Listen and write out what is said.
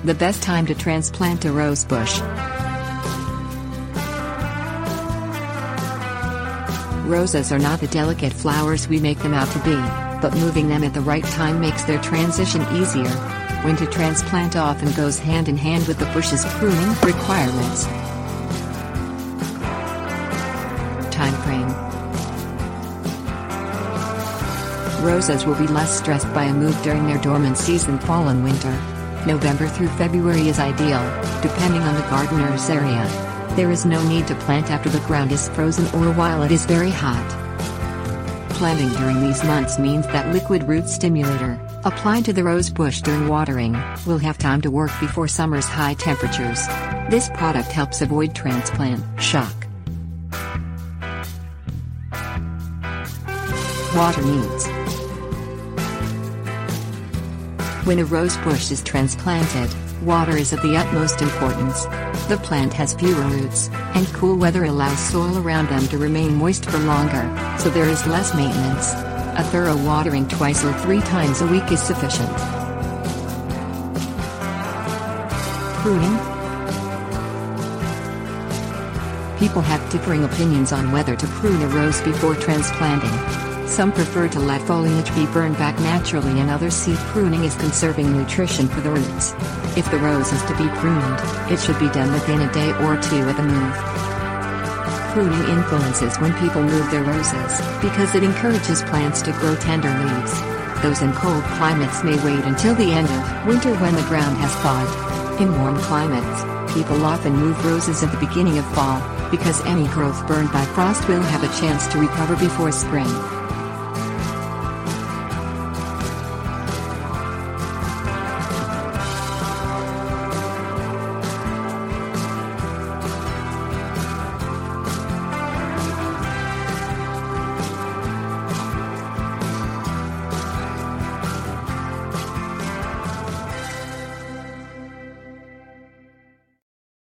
The best time to transplant a rose bush. Roses are not the delicate flowers we make them out to be, but moving them at the right time makes their transition easier. When to transplant often goes hand in hand with the bush's pruning requirements. Time frame. Roses will be less stressed by a move during their dormant season, fall and winter. November through February is ideal, depending on the gardener's area. There is no need to plant after the ground is frozen or while it is very hot. Planting during these months means that liquid root stimulator, applied to the rose bush during watering, will have time to work before summer's high temperatures. This product helps avoid transplant shock. Water needs. When a rose bush is transplanted, water is of the utmost importance. The plant has fewer roots, and cool weather allows soil around them to remain moist for longer, so there is less maintenance. A thorough watering twice or 3 times a week is sufficient. Pruning. People have differing opinions on whether to prune a rose before transplanting. Some prefer to let foliage be burned back naturally, and others see pruning as conserving nutrition for the roots. If the rose is to be pruned, it should be done within a day or 2 at the move. Pruning influences when people move their roses, because it encourages plants to grow tender leaves. Those in cold climates may wait until the end of winter when the ground has thawed. In warm climates, people often move roses at the beginning of fall, because any growth burned by frost will have a chance to recover before spring.